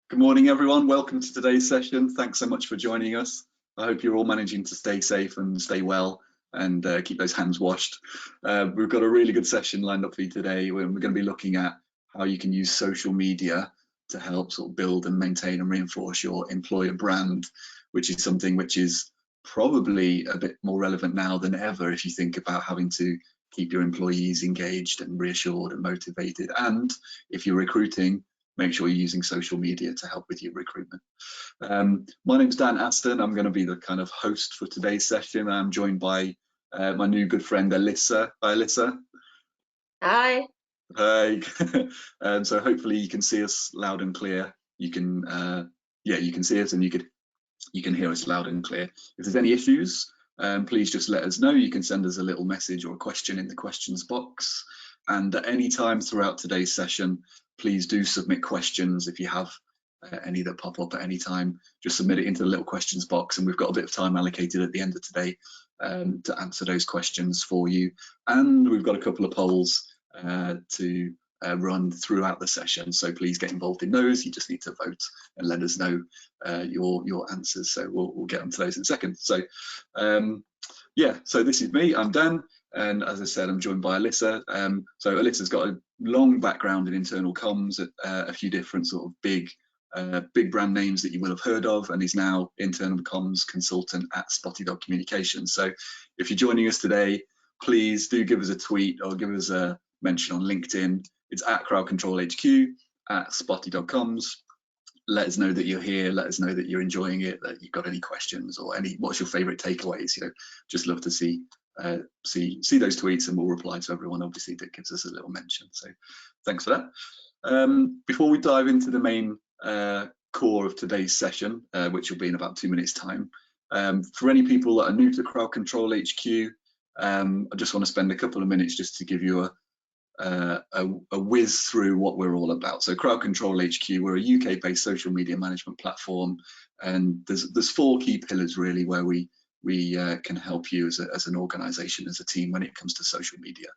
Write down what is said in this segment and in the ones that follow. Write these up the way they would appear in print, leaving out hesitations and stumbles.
Good morning, everyone. Welcome to today's session. Thanks so much for joining us. I hope you're all managing to stay safe and stay well and keep those hands washed. We've got a really good session lined up for you today. We're going to be looking at how you can use social media to help sort of build and maintain and reinforce your employer brand, which is something which is probably a bit more relevant now than ever if you think about having to keep your employees engaged and reassured and motivated. And if you're recruiting, make sure you're using social media to help with your recruitment. My name's Dan Aston. I'm going to be the kind of host for today's session. I'm joined by my new good friend, Alyssa. Hi, Alyssa. Hi. Hi. So hopefully you can see us loud and clear. You can, you can see us and you can hear us loud and clear. If there's any issues, please just let us know. You can send us a little message or a question in the questions box. And at any time throughout today's session, please do submit questions. If you have any that pop up at any time, just submit it into the little questions box, and we've got a bit of time allocated at the end of today to answer those questions for you. And we've got a couple of polls to run throughout the session, so please get involved in those. You just need to vote and let us know your answers, so we'll get onto those in a second. So so this is me, I'm Dan, and as I said, I'm joined by Alyssa. So Alyssa's got a long background in internal comms at a few different sort of big brand names that you will have heard of, and is now internal comms consultant at Spotty Dog Communications. So if you're joining us today, please do give us a tweet or give us a mention on LinkedIn. It's at Crowd Control HQ, at Spotty Dog Comms. Let us know that you're here. Let us know that you're enjoying it, that you've got any questions or what's your favorite takeaways. Just love to see those tweets, and we'll reply to everyone obviously that gives us a little mention. So thanks for that. Before we dive into the main core of today's session, which will be in about 2 minutes time, for any people that are new to Crowd Control HQ, I just want to spend a couple of minutes just to give you a whiz through what we're all about. So Crowd Control HQ, we're a UK-based social media management platform, and there's 4 key pillars really where we can help you as an organization, as a team, when it comes to social media.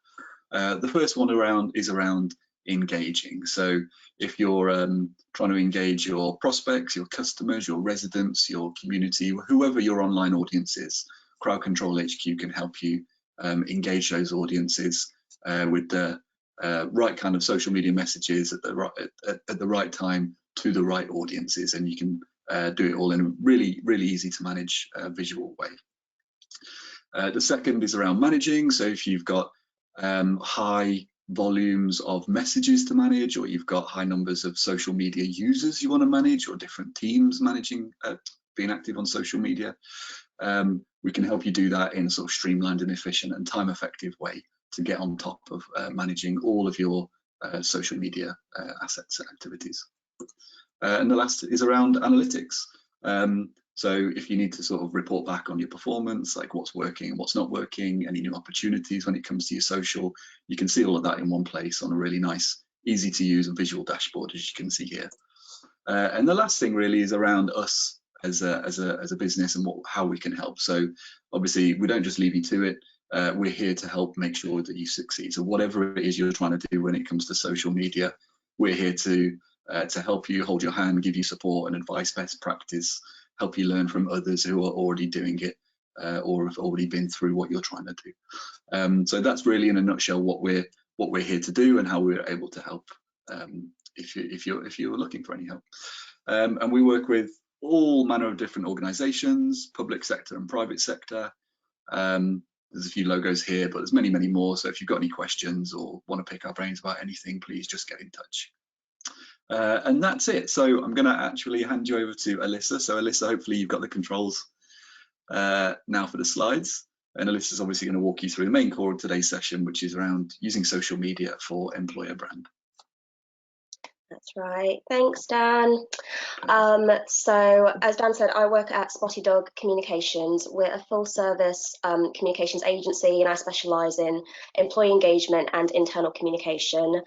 The first one is around engaging. So if you're trying to engage your prospects, your customers, your residents, your community, whoever your online audience is, Crowd Control HQ can help you engage those audiences with the right kind of social media messages at the right time to the right audiences, and you can do it all in a really easy to manage visual way. The second is around managing. So if you've got high volumes of messages to manage, or you've got high numbers of social media users you want to manage, or different teams managing being active on social media, we can help you do that in a sort of streamlined and efficient and time effective way to get on top of managing all of your social media assets and activities. And the last is around analytics. So if you need to sort of report back on your performance, like what's working and what's not working, any new opportunities when it comes to your social, you can see all of that in one place on a really nice, easy to use and visual dashboard, as you can see here. And the last thing really is around us as a business and how we can help. So obviously we don't just leave you to it. We're here to help make sure that you succeed. So whatever it is you're trying to do when it comes to social media, we're here to help you, hold your hand, give you support and advice, best practice, help you learn from others who are already doing it or have already been through what you're trying to do. So that's really in a nutshell what we're here to do and how we're able to help if you're looking for any help. And we work with all manner of different organizations, public sector and private sector. There's a few logos here, but there's many more. So if you've got any questions or want to pick our brains about anything, please just get in touch. And that's it. So I'm going to actually hand you over to Alyssa. So Alyssa, hopefully you've got the controls now for the slides. And Alyssa's obviously going to walk you through the main core of today's session, which is around using social media for employer brand. That's right. Thanks, Dan. So as Dan said, I work at Spotty Dog Communications. We're a full service communications agency, and I specialise in employee engagement and internal communication.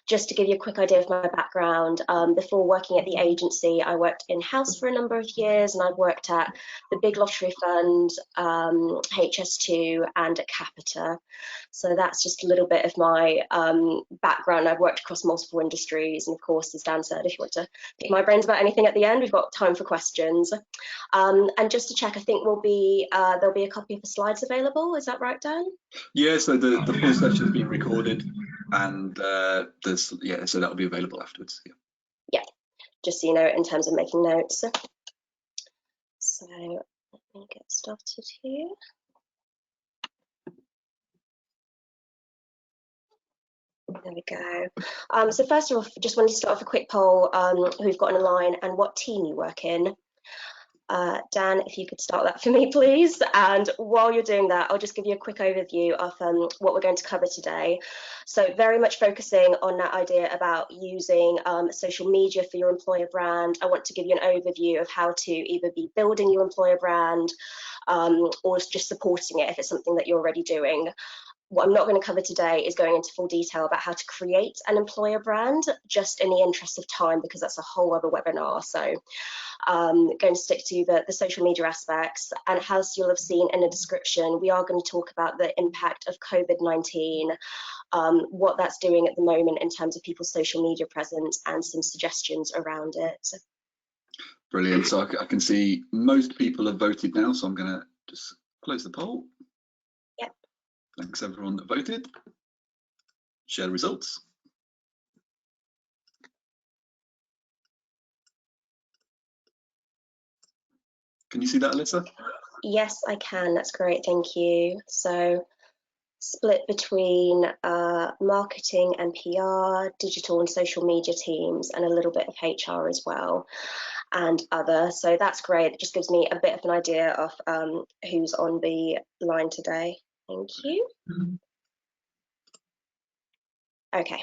Just to give you a quick idea of my background, before working at the agency, I worked in-house for a number of years, and I've worked at the Big Lottery Fund, HS2 and at Capita. So that's just a little bit of my background. I've worked across multiple industries, and of course course, as Dan said, if you want to pick my brains about anything at the end, we've got time for questions. And just to check, I think there'll be a copy of the slides available. Is that right, Dan? Yeah, so the full session's been recorded, and so that'll be available afterwards. Yeah, just so you know, in terms of making notes. So let me get started here. There we go. So first of all, just wanted to start off a quick poll, who we've got on the line and what team you work in. Dan, if you could start that for me, please. And while you're doing that, I'll just give you a quick overview of what we're going to cover today. So very much focusing on that idea about using social media for your employer brand. I want to give you an overview of how to either be building your employer brand or just supporting it if it's something that you're already doing. What I'm not going to cover today is going into full detail about how to create an employer brand, just in the interest of time, because that's a whole other webinar. So going to stick to the social media aspects. And as you'll have seen in the description, we are going to talk about the impact of COVID-19, what that's doing at the moment in terms of people's social media presence, and some suggestions around it. Brilliant. So I can see most people have voted now, so I'm going to just close the poll. Yep. Thanks everyone that voted. Share the results. Can you see that, Alyssa? Yes, I can. That's great. Thank you. So split between marketing and PR, digital and social media teams, and a little bit of HR as well, and other. So that's great. It just gives me a bit of an idea of who's on the line today. Thank you. Okay.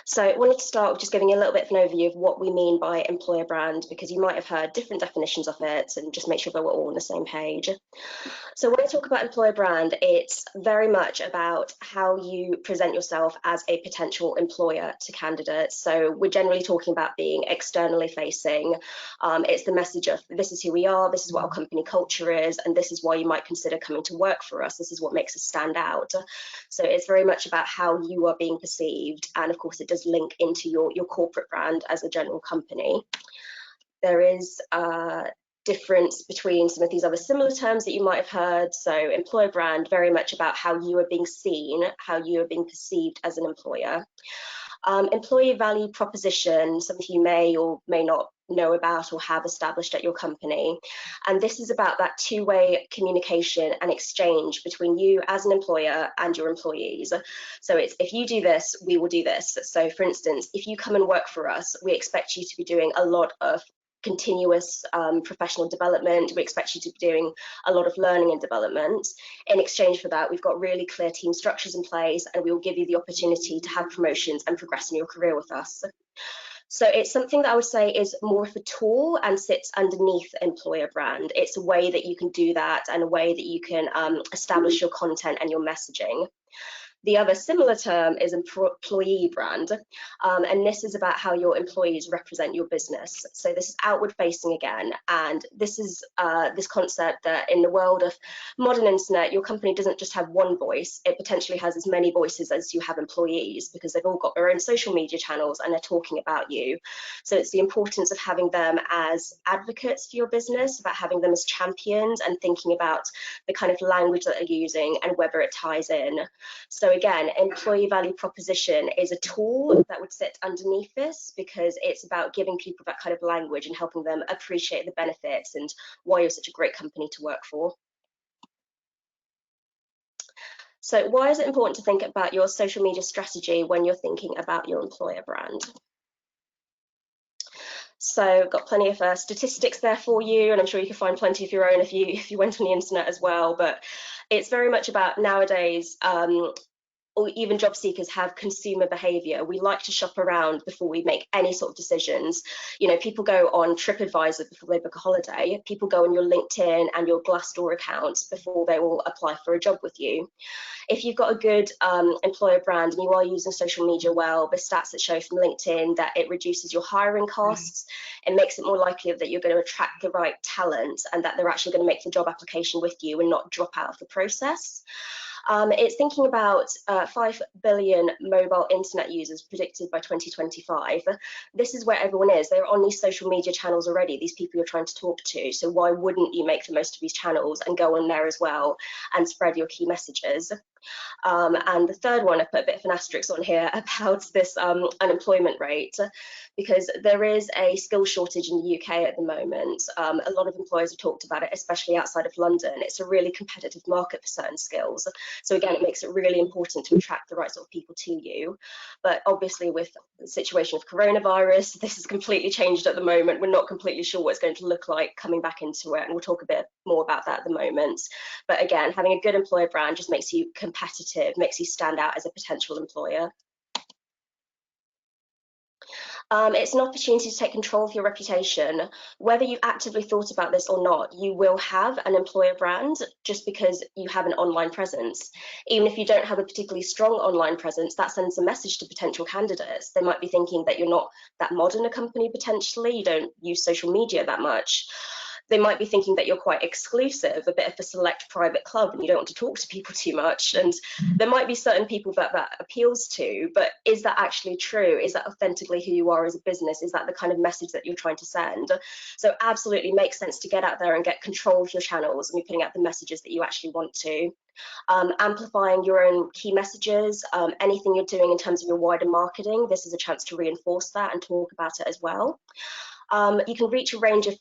So I wanted to start with just giving you a little bit of an overview of what we mean by employer brand, because you might have heard different definitions of it, and just make sure that we're all on the same page. So when I talk about employer brand, it's very much about how you present yourself as a potential employer to candidates. So we're generally talking about being externally facing. It's the message of this is who we are, this is what our company culture is, and this is why you might consider coming to work for us. This is what makes us stand out. So it's very much about how you are being perceived, and of course it does link into your corporate brand as a general company. There is a difference between some of these other similar terms that you might have heard. So employer brand, very much about how you are being seen, how you are being perceived as an employer. Employee value proposition, something you may or may not know about or have established at your company. And this is about that two-way communication and exchange between you as an employer and your employees. So it's, if you do this, we will do this. So for instance, if you come and work for us, we expect you to be doing a lot of continuous professional development. We expect you to be doing a lot of learning and development. In exchange for that, we've got really clear team structures in place, and we will give you the opportunity to have promotions and progress in your career with us. So it's something that I would say is more of a tool and sits underneath employer brand. It's a way that you can do that, and a way that you can establish your content and your messaging. The other similar term is employee brand, and this is about how your employees represent your business. So this is outward facing again, and this is this concept that in the world of modern internet, your company doesn't just have one voice, it potentially has as many voices as you have employees, because they've all got their own social media channels and they're talking about you. So it's the importance of having them as advocates for your business, about having them as champions, and thinking about the kind of language that they're using and whether it ties in. So again, employee value proposition is a tool that would sit underneath this, because it's about giving people that kind of language and helping them appreciate the benefits and why you're such a great company to work for. So why is it important to think about your social media strategy when you're thinking about your employer brand? So got plenty of statistics there for you, and I'm sure you can find plenty of your own if you went on the internet as well. But it's very much about nowadays, or even job seekers have consumer behavior. We like to shop around before we make any sort of decisions. You know, people go on TripAdvisor before they book a holiday. People go on your LinkedIn and your Glassdoor accounts before they will apply for a job with you. If you've got a good employer brand and you are using social media well, the stats that show from LinkedIn that it reduces your hiring costs, it makes it more likely that you're going to attract the right talent, and that they're actually going to make the job application with you and not drop out of the process. It's thinking about 5 billion mobile internet users predicted by 2025. This is where everyone is. They're on these social media channels already, these people you're trying to talk to. So why wouldn't you make the most of these channels and go on there as well and spread your key messages? And the third one, I put a bit of an asterisk on here about this unemployment rate, because there is a skill shortage in the UK at the moment. A lot of employers have talked about it, especially outside of London. It's a really competitive market for certain skills. So again, it makes it really important to attract the right sort of people to you. But obviously with the situation of coronavirus, this has completely changed at the moment. We're not completely sure what it's going to look like coming back into it. And we'll talk a bit more about that at the moment. But again, having a good employer brand just makes you competitive, makes you stand out as a potential employer. It's an opportunity to take control of your reputation. Whether you've actively thought about this or not, you will have an employer brand just because you have an online presence. Even if you don't have a particularly strong online presence, that sends a message to potential candidates. They might be thinking that you're not that modern a company potentially, you don't use social media that much. They might be thinking that you're quite exclusive, a bit of a select private club, and you don't want to talk to people too much. And there might be certain people that appeals to, but is that actually true? Is that authentically who you are as a business? Is that the kind of message that you're trying to send? So absolutely makes sense to get out there and get control of your channels and be putting out the messages that you actually want to. Amplifying your own key messages, anything you're doing in terms of your wider marketing, this is a chance to reinforce that and talk about it as well. You can reach a range of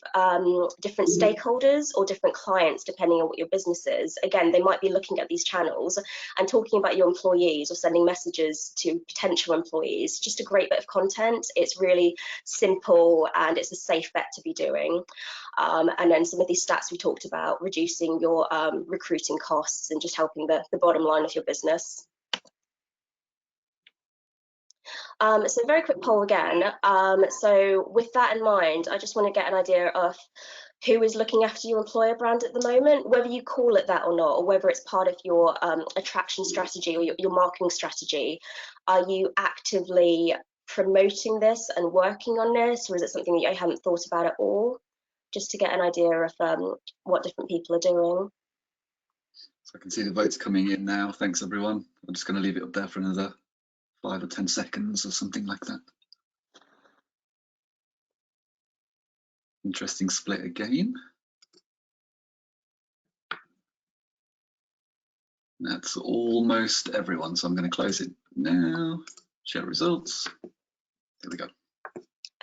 different stakeholders or different clients depending on what your business is. Again, they might be looking at these channels and talking about your employees or sending messages to potential employees. Just a great bit of content. It's really simple and it's a safe bet to be doing. And then some of these stats we talked about, reducing your recruiting costs and just helping the bottom line of your business. So very quick poll again. So with that in mind, I just want to get an idea of who is looking after your employer brand at the moment, whether you call it that or not, or whether it's part of your attraction strategy or your marketing strategy. Are you actively promoting this and working on this, or is it something that you haven't thought about at all? Just to get an idea of what different people are doing. So I can see the votes coming in now. Thanks, everyone. I'm just going to leave it up there for another 5 or 10 seconds or something like that. Interesting split again. That's almost everyone, so I'm going to close it now. Share results. There we go.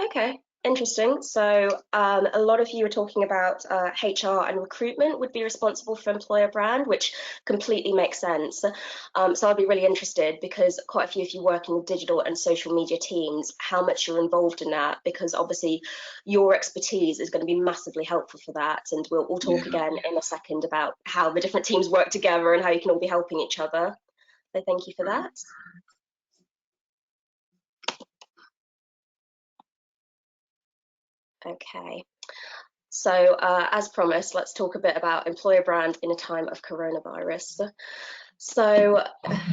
Okay, interesting. So a lot of you are talking about HR and recruitment would be responsible for employer brand, which completely makes sense. So I'd be really interested, because quite a few of you working with digital and social media teams, how much you're involved in that, because obviously your expertise is going to be massively helpful for that. And we'll talk again in a second about how the different teams work together and how you can all be helping each other. So thank you for that. Okay, so as promised, let's talk a bit about employer brand in a time of coronavirus. So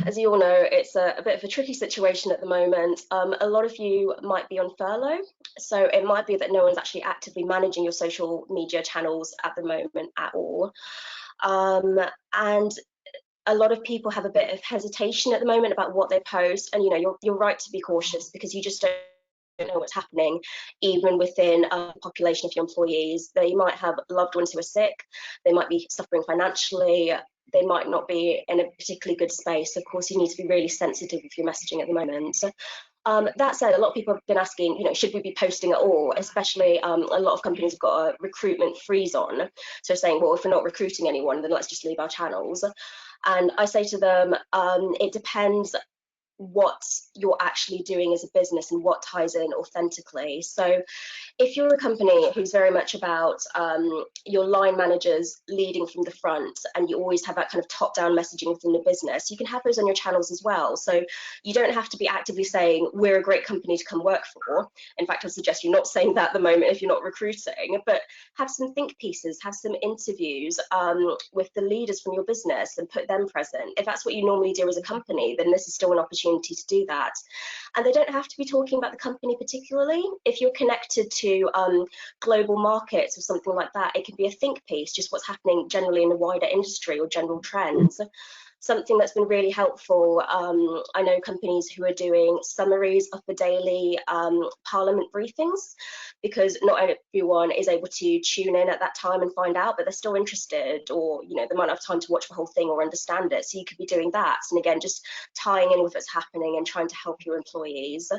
as you all know, it's a bit of a tricky situation at the moment. A lot of you might be on furlough, so it might be that no one's actually actively managing your social media channels at the moment at all. And a lot of people have a bit of hesitation at the moment about what they post, and you know, you're right to be cautious, because you just don't know what's happening even within a population of your employees. They might have loved ones who are sick, they might be suffering financially, they might not be in a particularly good space. Of course, you need to be really sensitive with your messaging at the moment. That said, a lot of people have been asking, you know, should we be posting at all? Especially a lot of companies have got a recruitment freeze on, so saying, well, if we're not recruiting anyone, then let's just leave our channels. And I say to them, it depends what you're actually doing as a business and what ties in authentically. So if you're a company who's very much about your line managers leading from the front, and you always have that kind of top-down messaging within the business, you can have those on your channels as well. So you don't have to be actively saying, we're a great company to come work for. In fact, I suggest you're not saying that at the moment if you're not recruiting, but have some think pieces, have some interviews with the leaders from your business and put them present. If that's what you normally do as a company, then this is still an opportunity to do that. And they don't have to be talking about the company particularly. If you're connected to global markets or something like that, it can be a think piece, just what's happening generally in the wider industry or general trends. Something that's been really helpful, I know companies who are doing summaries of the daily Parliament briefings, because not everyone is able to tune in at that time and find out, but they're still interested, or they might not have time to watch the whole thing or understand it. So you could be doing that, and again, just tying in with what's happening and trying to help your employees.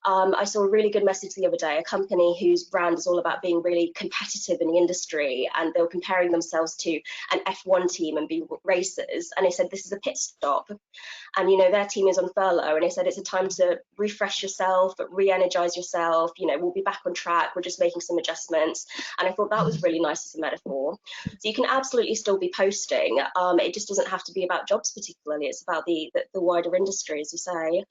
I saw a really good message the other day, a company whose brand is all about being really competitive in the industry, and they were comparing themselves to an F1 team and being racers, and they said this is a pit stop, and their team is on furlough, and they said it's a time to refresh yourself, re-energize yourself, we'll be back on track, we're just making some adjustments. And I thought that was really nice as a metaphor. So you can absolutely still be posting, it just doesn't have to be about jobs particularly, it's about the wider industry, as you say.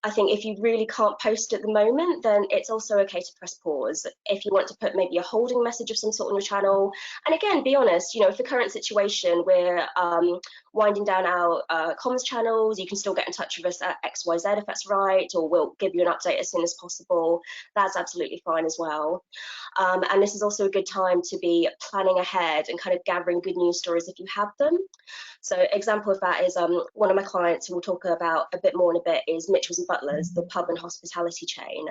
I think if you really can't post at the moment, then it's also okay to press pause. If you want to put maybe a holding message of some sort on your channel, and again, be honest, if the current situation, we're winding down our comms channels, you can still get in touch with us at XYZ if that's right, or we'll give you an update as soon as possible. That's absolutely fine as well. And this is also a good time to be planning ahead and kind of gathering good news stories if you have them. So example of that is one of my clients, who we'll talk about a bit more in a bit, is Mitchells and Butlers, the pub and hospitality chain.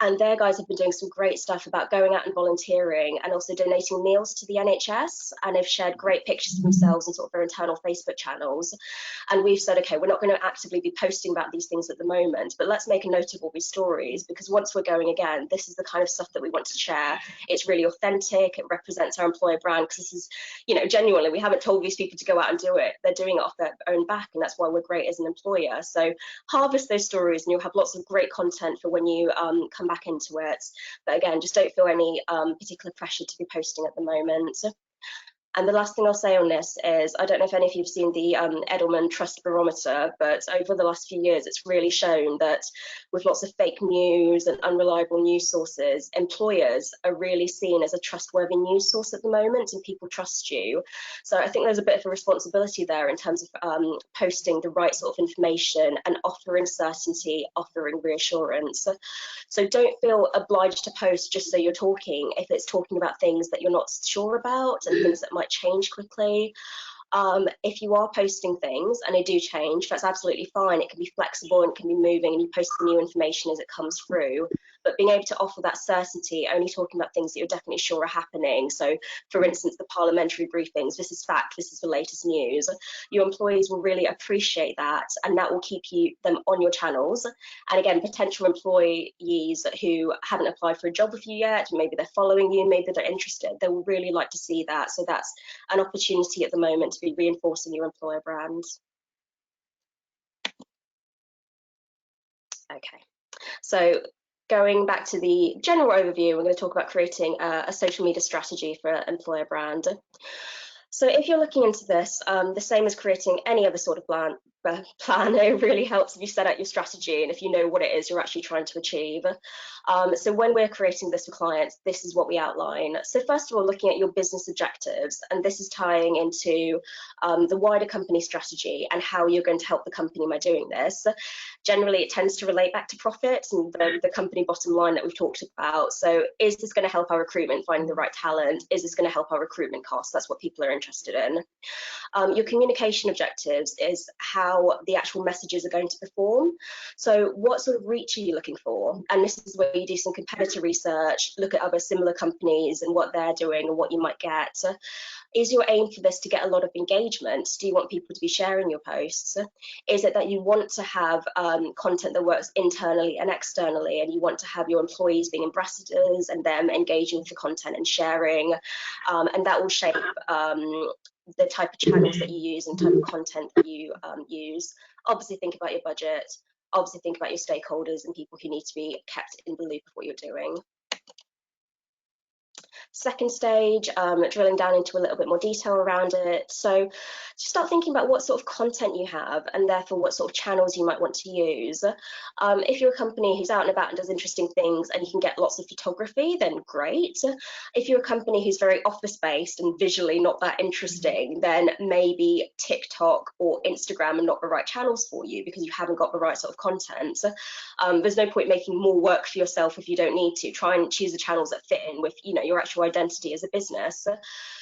And their guys have been doing some great stuff about going out and volunteering and also donating meals to the NHS. And they've shared great pictures of themselves and sort of their internal Facebook channels. And we've said, okay, we're not going to actively be posting about these things at the moment, but let's make a note of all these stories, because once we're going again, this is the kind of stuff that we want to share. It's really authentic. It represents our employer brand, because this is, genuinely, we haven't told these people to go out and do it. They're doing it off their own back, and that's why we're great as an employer. So harvest those stories, and you'll have lots of great content for when you come back into it. But again, just don't feel any particular pressure to be posting at the moment. And the last thing I'll say on this is, I don't know if any of you have seen the Edelman Trust Barometer, but over the last few years, it's really shown that with lots of fake news and unreliable news sources, employers are really seen as a trustworthy news source at the moment, and people trust you. So I think there's a bit of a responsibility there in terms of posting the right sort of information and offering certainty, offering reassurance. So don't feel obliged to post just so you're talking, if it's talking about things that you're not sure about and things that might change quickly. If you are posting things and they do change, that's absolutely fine. It can be flexible and it can be moving, and you post the new information as it comes through. But being able to offer that certainty, only talking about things that you're definitely sure are happening. So, for instance, the parliamentary briefings, this is fact, this is the latest news. Your employees will really appreciate that, and that will keep them on your channels. And again, potential employees who haven't applied for a job with you yet, maybe they're following you, maybe they're interested, they will really like to see that. So that's an opportunity at the moment to be reinforcing your employer brand. Okay, so going back to the general overview, we're going to talk about creating a social media strategy for employer brand. So if you're looking into this, the same as creating any other sort of plan, it really helps if you set out your strategy and if you know what it is you're actually trying to achieve. So when we're creating this for clients, this is what we outline. So first of all, looking at your business objectives, and this is tying into the wider company strategy and how you're going to help the company by doing this. Generally, it tends to relate back to profits and the company bottom line that we've talked about. So is this going to help our recruitment, finding the right talent? Is this going to help our recruitment costs? That's what people are interested in. Your communication objectives is how the actual messages are going to perform. So what sort of reach are you looking for? And this is where you do some competitor research, look at other similar companies and what they're doing and what you might get. Is your aim for this to get a lot of engagement? Do you want people to be sharing your posts? Is it that you want to have content that works internally and externally, and you want to have your employees being ambassadors and them engaging with the content and sharing? And that will shape the type of channels that you use and type of content that you use. Obviously think about your budget, obviously think about your stakeholders and people who need to be kept in the loop of what you're doing. Second stage, drilling down into a little bit more detail around it. So just start thinking about what sort of content you have and therefore what sort of channels you might want to use. If you're a company who's out and about and does interesting things and you can get lots of photography, then great. If you're a company who's very office-based and visually not that interesting, then maybe TikTok or Instagram are not the right channels for you because you haven't got the right sort of content. There's no point making more work for yourself if you don't need to. Try and choose the channels that fit in with your actual your identity as a business.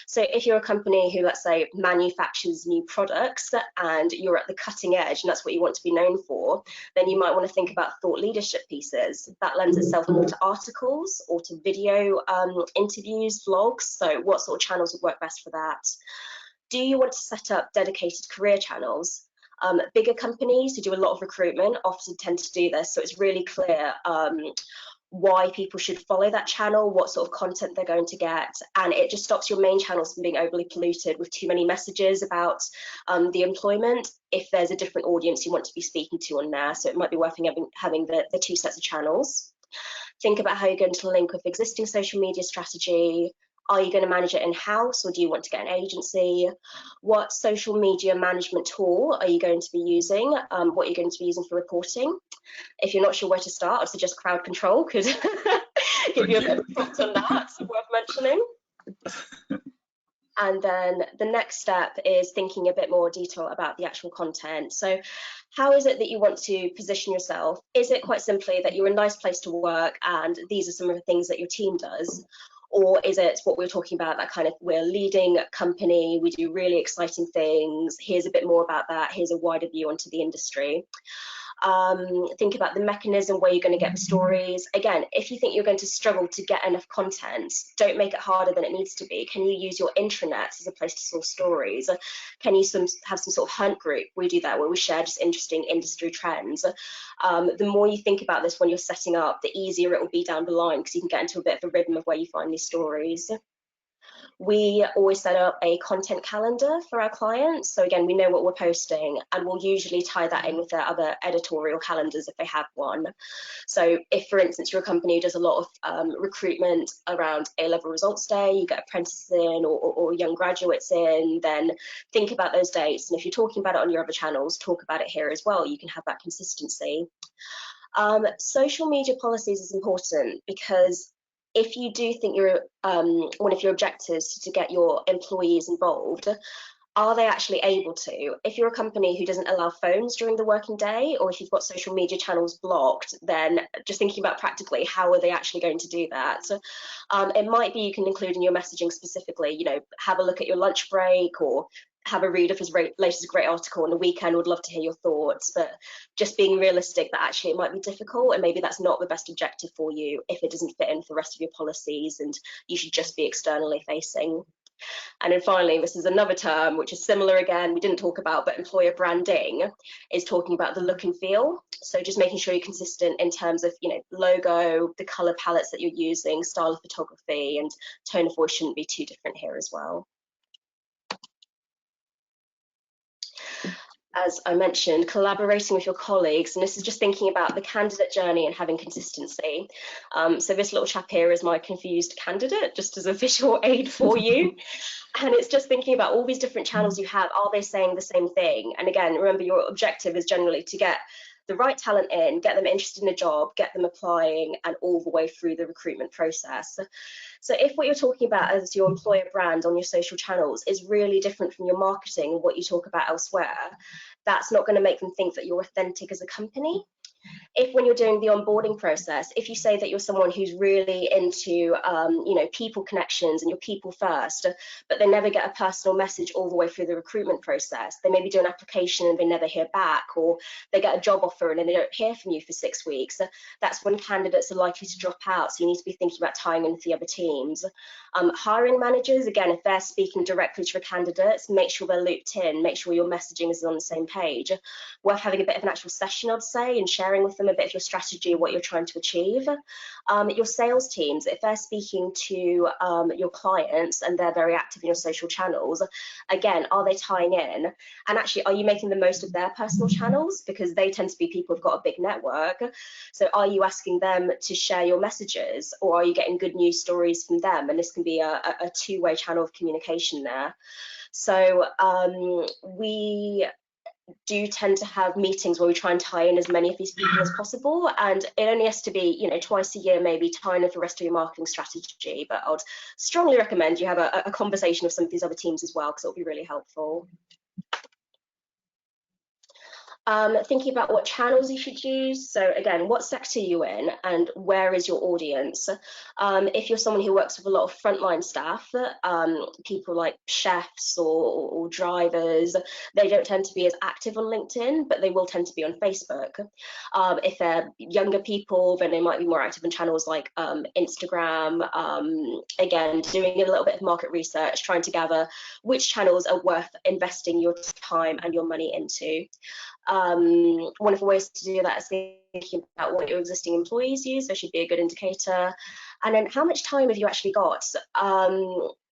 So if you're a company who, let's say, manufactures new products and you're at the cutting edge and that's what you want to be known for, then you might want to think about thought leadership pieces. That lends itself more to articles or to video interviews, vlogs. So what sort of channels would work best for that? Do you want to set up dedicated career channels? Bigger companies who do a lot of recruitment often tend to do this, so it's really clear why people should follow that channel, what sort of content they're going to get, and it just stops your main channels from being overly polluted with too many messages about the employment if there's a different audience you want to be speaking to on there. So it might be worth having the two sets of channels. Think about how you're going to link with existing social media strategy. Are you going to manage it in-house, or do you want to get an agency? What social media management tool are you going to be using? What are you going to be using for reporting? If you're not sure where to start, I'd suggest crowd control could give you a bit of a prompt on that, worth mentioning. And then the next step is thinking a bit more detail about the actual content. So how is it that you want to position yourself? Is it quite simply that you're a nice place to work and these are some of the things that your team does? Or is it what we were talking about, that kind of, we're a leading company, we do really exciting things, here's a bit more about that, here's a wider view onto the industry. Think about the mechanism where you're going to get the stories. Again, if you think you're going to struggle to get enough content, don't make it harder than it needs to be. Can you use your intranet as a place to source stories? Can you have some sort of hunt group? We do that, where we share just interesting industry trends. The more you think about this when you're setting up, the easier it will be down the line, because you can get into a bit of a rhythm of where you find these stories. We always set up a content calendar for our clients. So again, we know what we're posting, and we'll usually tie that in with their other editorial calendars if they have one. So if, for instance, you're a company who does a lot of recruitment around A-level results day, you get apprentices in or young graduates in, then think about those dates. And if you're talking about it on your other channels, talk about it here as well. You can have that consistency. Social media policies is important, because if you do think one of your objectives to get your employees involved, are they actually able to? If you're a company who doesn't allow phones during the working day, or if you've got social media channels blocked, then just thinking about practically, how are they actually going to do that? It might be you can include in your messaging specifically, have a look at your lunch break, or have a read of his latest great article on the weekend, would love to hear your thoughts. But just being realistic that actually it might be difficult, and maybe that's not the best objective for you if it doesn't fit in with the rest of your policies, and you should just be externally facing. And then finally, this is another term which is similar again, we didn't talk about, but employer branding is talking about the look and feel. So just making sure you're consistent in terms of, logo, the color palettes that you're using, style of photography, and tone of voice shouldn't be too different here as well. As I mentioned, collaborating with your colleagues, and this is just thinking about the candidate journey and having consistency. So this little chap here is my confused candidate, just as a visual aid for you. And it's just thinking about all these different channels you have, are they saying the same thing? And again, remember, your objective is generally to get the right talent in, get them interested in a job, get them applying, and all the way through the recruitment process. So if what you're talking about as your employer brand on your social channels is really different from your marketing and what you talk about elsewhere, that's not going to make them think that you're authentic as a company. If when you're doing the onboarding process, if you say that you're someone who's really into, people connections and you're people first, but they never get a personal message all the way through the recruitment process, they maybe do an application and they never hear back, or they get a job offer and then they don't hear from you for 6 weeks, that's when candidates are likely to drop out. So you need to be thinking about tying in with the other teams. Hiring managers, again, if they're speaking directly to the candidates, make sure they're looped in, make sure your messaging is on the same page. Worth having a bit of an actual session, I'd say, and sharing with them a bit of your strategy, what you're trying to achieve. Your sales teams, if they're speaking to your clients and they're very active in your social channels, again, are they tying in? And actually, are you making the most of their personal channels? Because they tend to be people who've got a big network. So are you asking them to share your messages, or are you getting good news stories from them? And this can be a two-way channel of communication there. So we do tend to have meetings where we try and tie in as many of these people as possible, and it only has to be twice a year, maybe, tying in the rest of your marketing strategy. But I would strongly recommend you have a conversation with some of these other teams as well, because it'll be really helpful. Thinking about what channels you should use. So again, what sector are you in and where is your audience? If you're someone who works with a lot of frontline staff, people like chefs or drivers, they don't tend to be as active on LinkedIn, but they will tend to be on Facebook. If they're younger people, then they might be more active in channels like Instagram. Again, doing a little bit of market research, trying to gather which channels are worth investing your time and your money into. One of the ways to do that is thinking about what your existing employees use. There should be a good indicator. And then how much time have you actually got?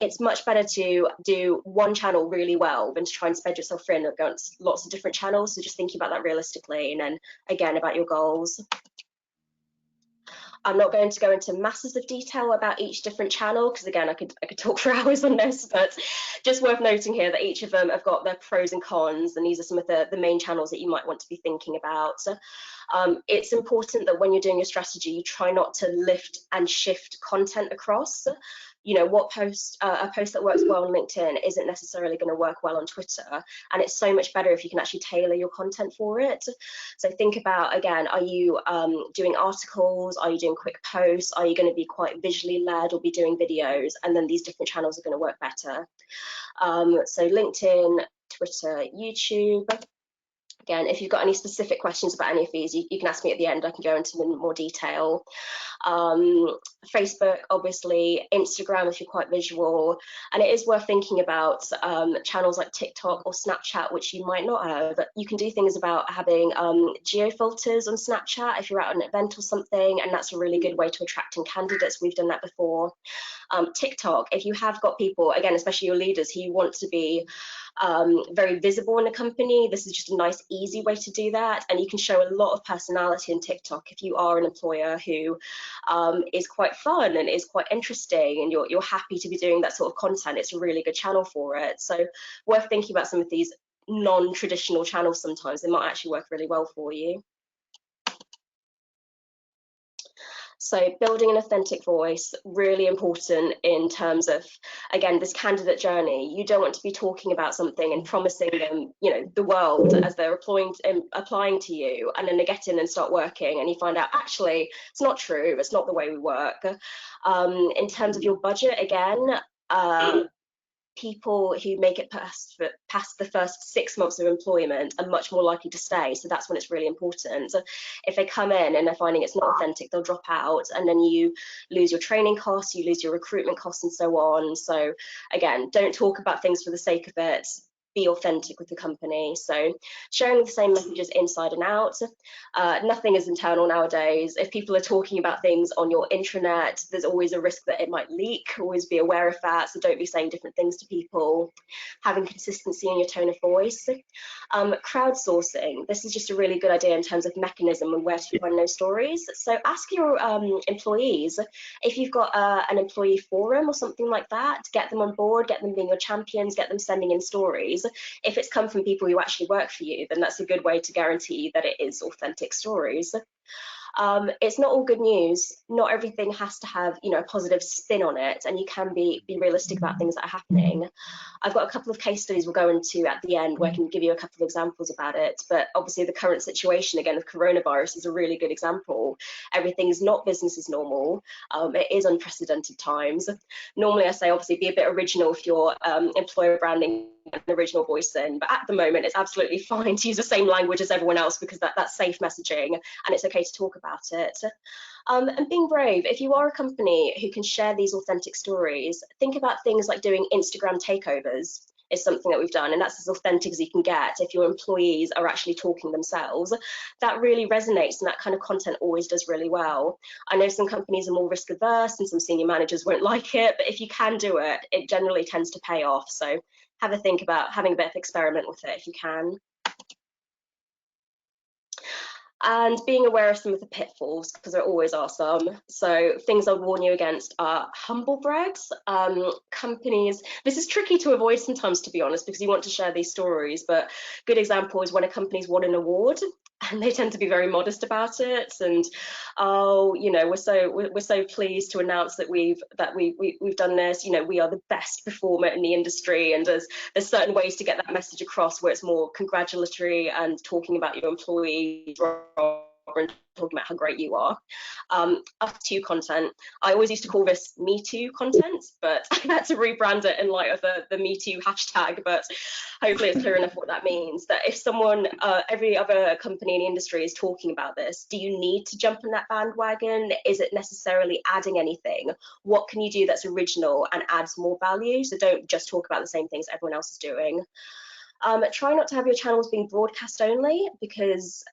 It's much better to do one channel really well than to try and spread yourself thin against lots of different channels. So just thinking about that realistically, and then again about your goals. I'm not going to go into masses of detail about each different channel because again I could talk for hours on this, but just worth noting here that each of them have got their pros and cons, and these are some of the main channels that you might want to be thinking about. It's important that when you're doing your strategy, you try not to lift and shift content across. You know, what a post that works well on LinkedIn isn't necessarily going to work well on Twitter, and it's so much better if you can actually tailor your content for it. So think about, again, are you doing articles? Are you doing quick posts? Are you going to be quite visually led or be doing videos? And then these different channels are going to work better. So LinkedIn, Twitter, YouTube. Again, if you've got any specific questions about any of these, you can ask me at the end. I can go into them in more detail. Facebook, obviously, Instagram if you're quite visual, and it is worth thinking about channels like TikTok or Snapchat, which you might not have. You can do things about having geo filters on Snapchat if you're at an event or something, and that's a really good way to attract in candidates. We've done that before. TikTok, if you have got people, again, especially your leaders, who want to be very visible in a company, this is just a nice, easy way to do that. And you can show a lot of personality in TikTok if you are an employer who is quite fun and is quite interesting, and you're happy to be doing that sort of content. It's a really good channel for it. So worth thinking about some of these non-traditional channels. Sometimes they might actually work really well for you. So building an authentic voice, really important in terms of, again, this candidate journey. You don't want to be talking about something and promising them, you know, the world as they're applying to you, and then they get in and start working and you find out actually it's not true, it's not the way we work. In terms of your budget, again, people who make it past the first 6 months of employment are much more likely to stay. So that's when it's really important. So if they come in and they're finding it's not authentic, they'll drop out, and then you lose your training costs, you lose your recruitment costs, and so on. So again, don't talk about things for the sake of it. Be authentic with the company. So sharing the same messages inside and out. Nothing is internal nowadays. If people are talking about things on your intranet, there's always a risk that it might leak. Always be aware of that. So don't be saying different things to people. Having consistency in your tone of voice. Crowdsourcing. This is just a really good idea in terms of mechanism and where to find those stories. So ask your employees if you've got an employee forum or something like that. Get them on board, get them being your champions, get them sending in stories. If it's come from people who actually work for you, then that's a good way to guarantee that it is authentic stories. It's not all good news. Not everything has to have, you know, a positive spin on it, and you can be realistic about things that are happening. I've got a couple of case studies we'll go into at the end where I can give you a couple of examples about it, but obviously the current situation again of coronavirus is a really good example. Everything's not business as normal. It is unprecedented times. Normally I say obviously be a bit original if you're employer branding an original voice in, but at the moment it's absolutely fine to use the same language as everyone else because that's safe messaging and it's okay to talk about it. And being brave. If you are a company who can share these authentic stories, think about things like doing Instagram takeovers is something that we've done, and that's as authentic as you can get if your employees are actually talking themselves. That really resonates, and that kind of content always does really well. I know some companies are more risk averse and some senior managers won't like it, but if you can do it, it generally tends to pay off. So have a think about having a bit of experiment with it if you can. And being aware of some of the pitfalls, because there always are some. So things I warn you against are humble brags. Companies, this is tricky to avoid sometimes, to be honest, because you want to share these stories, but good example is when a company's won an award. and they tend to be very modest about it. And oh, you know, we're so pleased to announce that we've done this. You know, we are the best performer in the industry, and there's certain ways to get that message across where it's more congratulatory and talking about your employees and talking about how great you are. Up to content. I always used to call this Me Too content, but I had to rebrand it in light of the Me Too hashtag. But hopefully it's clear enough what that means. That if someone, every other company in the industry is talking about this, do you need to jump on that bandwagon? Is it necessarily adding anything? What can you do that's original and adds more value? So don't just talk about the same things everyone else is doing. Try not to have your channels being broadcast only, because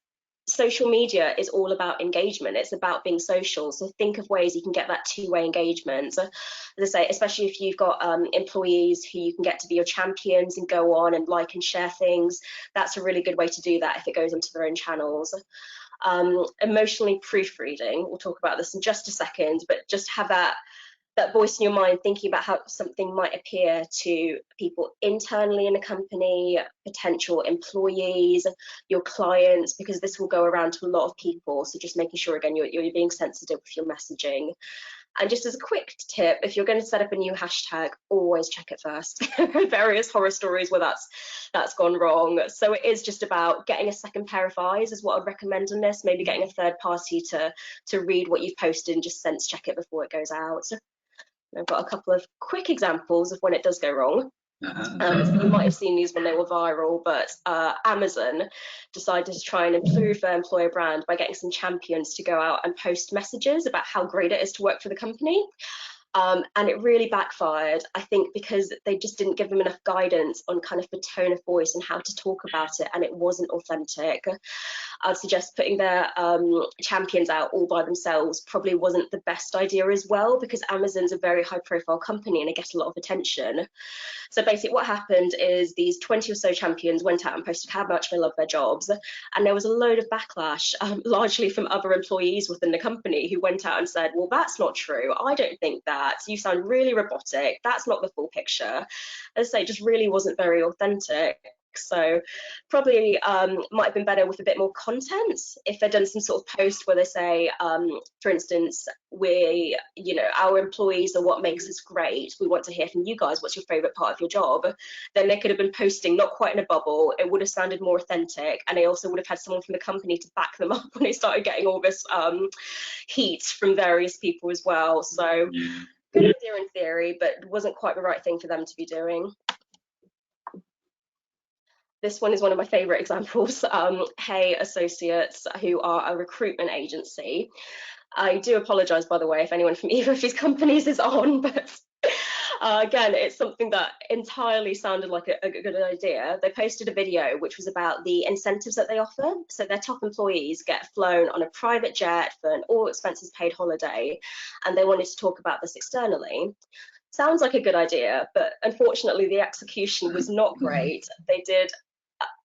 social media is all about engagement. It's about being social. So think of ways you can get that two-way engagement. So, as I say, especially if you've got employees who you can get to be your champions and go on and like and share things, that's a really good way to do that if it goes into their own channels. Emotionally proofreading, we'll talk about this in just a second, but just have that voice in your mind thinking about how something might appear to people internally in a company, potential employees, your clients, because this will go around to a lot of people. So just making sure, again, you're being sensitive with your messaging. And just as a quick tip, if you're going to set up a new hashtag, always check it first. Various horror stories where that's gone wrong. So it is just about getting a second pair of eyes is what I'd recommend on this. Maybe getting a third party to read what you've posted and just sense check it before it goes out. I've got a couple of quick examples of when it does go wrong. You might have seen these when they were viral, but Amazon decided to try and improve their employer brand by getting some champions to go out and post messages about how great it is to work for the company. And it really backfired, I think, because they just didn't give them enough guidance on kind of the tone of voice and how to talk about it, and it wasn't authentic. I'd suggest putting their champions out all by themselves probably wasn't the best idea as well, because Amazon's a very high profile company and they get a lot of attention. So basically what happened is these 20 or so champions went out and posted how much they love their jobs, and there was a load of backlash, largely from other employees within the company who went out and said, well, that's not true, I don't think that, you sound really robotic, that's not the full picture. As I say, just really wasn't very authentic. So probably might have been better with a bit more content if they'd done some sort of post where they say, for instance, our employees are what makes us great, we want to hear from you guys, what's your favorite part of your job? Then they could have been posting not quite in a bubble, it would have sounded more authentic, and they also would have had someone from the company to back them up when they started getting all this heat from various people as well. So good idea in theory, but it wasn't quite the right thing for them to be doing. This one is one of my favorite examples. Hey Associates, who are a recruitment agency. I do apologize, by the way, if anyone from either of these companies is on, but again, it's something that entirely sounded like a good idea. They posted a video which was about the incentives that they offer. So their top employees get flown on a private jet for an all expenses paid holiday, and they wanted to talk about this externally. Sounds like a good idea, but unfortunately the execution was not great. They did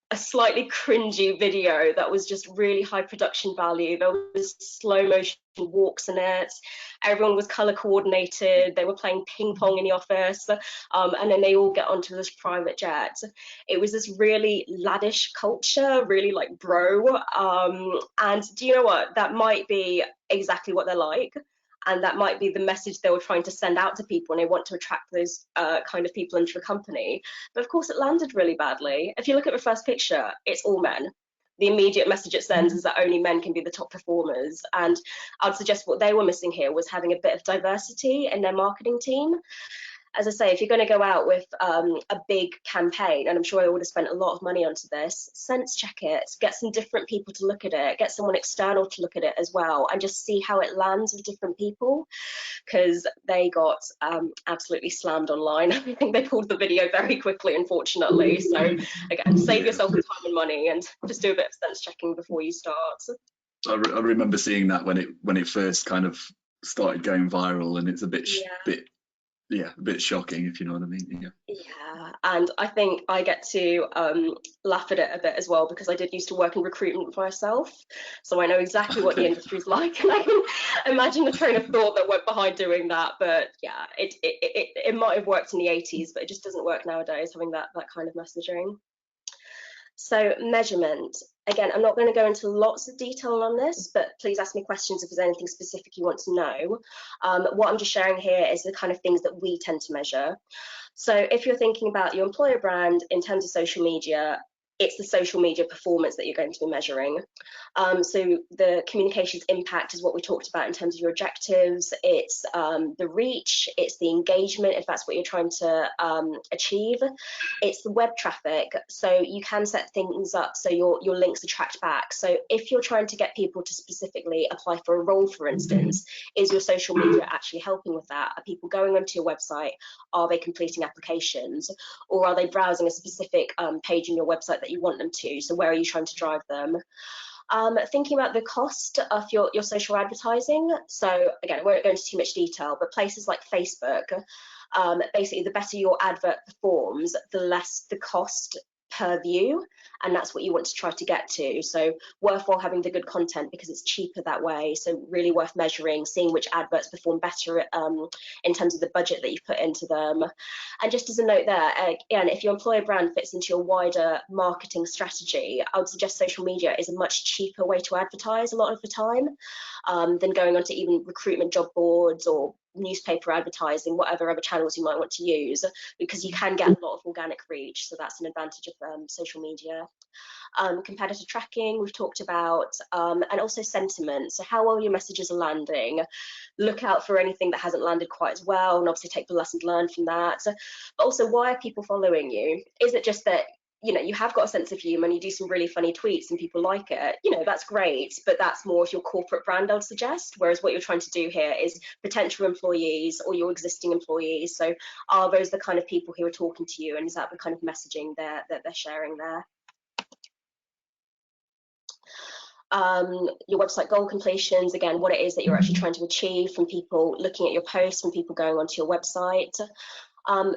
a slightly cringy video that was just really high production value. There was slow motion walks in it. Everyone was color coordinated. They were playing ping pong in the office, and then they all get onto this private jet. It was this really laddish culture, really like bro. And do you know what? That might be exactly what they're like. And that might be the message they were trying to send out to people, and they want to attract those kind of people into a company. But of course, it landed really badly. If you look at the first picture, it's all men. The immediate message it sends is that only men can be the top performers. And I'd suggest what they were missing here was having a bit of diversity in their marketing team. As I say, if you're going to go out with a big campaign, and I'm sure I would have spent a lot of money onto this, sense check it, get some different people to look at it, get someone external to look at it as well, and just see how it lands with different people, because they got absolutely slammed online. I think they pulled the video very quickly, unfortunately. So again, save yourself the time and money, and just do a bit of sense checking before you start. I remember seeing that when it first kind of started going viral, and it's a bit a bit shocking, if you know what I mean. Yeah, and I think I get to laugh at it a bit as well, because I did used to work in recruitment for myself, so I know exactly what the industry's like, and I can imagine the train of thought that went behind doing that. But yeah, it might have worked in the 80s, but it just doesn't work nowadays, having that kind of messaging. So measurement, again, I'm not going to go into lots of detail on this, but please ask me questions if there's anything specific you want to know. What I'm just sharing here is the kind of things that we tend to measure. So if you're thinking about your employer brand in terms of social media, it's the social media performance that you're going to be measuring. So the communications impact is what we talked about in terms of your objectives. It's the reach, it's the engagement, if that's what you're trying to achieve. It's the web traffic. So you can set things up so your links attract back. So if you're trying to get people to specifically apply for a role, for instance, is your social media actually helping with that? Are people going onto your website? Are they completing applications? Or are they browsing a specific page in your website that you want them to? So where are you trying to drive them? Thinking about the cost of your social advertising. So again, I won't go into too much detail, but places like Facebook, basically the better your advert performs, the less the cost per view, and that's what you want to try to get to. So worthwhile having the good content because it's cheaper that way. So really worth measuring, seeing which adverts perform better in terms of the budget that you've put into them. And just as a note there, again, if your employer brand fits into your wider marketing strategy, I would suggest social media is a much cheaper way to advertise a lot of the time than going onto even recruitment job boards or newspaper advertising, whatever other channels you might want to use, because you can get a lot of organic reach. So that's an advantage of social media. Competitor tracking, we've talked about, and also sentiment. So how well your messages are landing. Look out for anything that hasn't landed quite as well, and obviously take the lessons learned from that. But also, why are people following you? Is it just that you have got a sense of humor and you do some really funny tweets and people like it? That's great, but that's more of your corporate brand, I would suggest. Whereas what you're trying to do here is potential employees or your existing employees. So are those the kind of people who are talking to you, and is that the kind of messaging that they're sharing there? Your website goal completions, again, what it is that you're actually trying to achieve from people looking at your posts, from people going onto your website.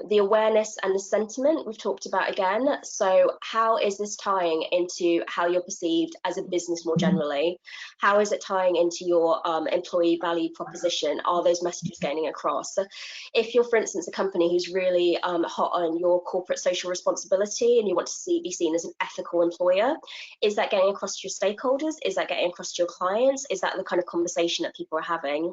The awareness and the sentiment we've talked about again. So how is this tying into how you're perceived as a business more generally? How is it tying into your employee value proposition? Are those messages getting across? If you're, for instance, a company who's really hot on your corporate social responsibility and you want to be seen as an ethical employer, is that getting across to your stakeholders? Is that getting across to your clients? Is that the kind of conversation that people are having?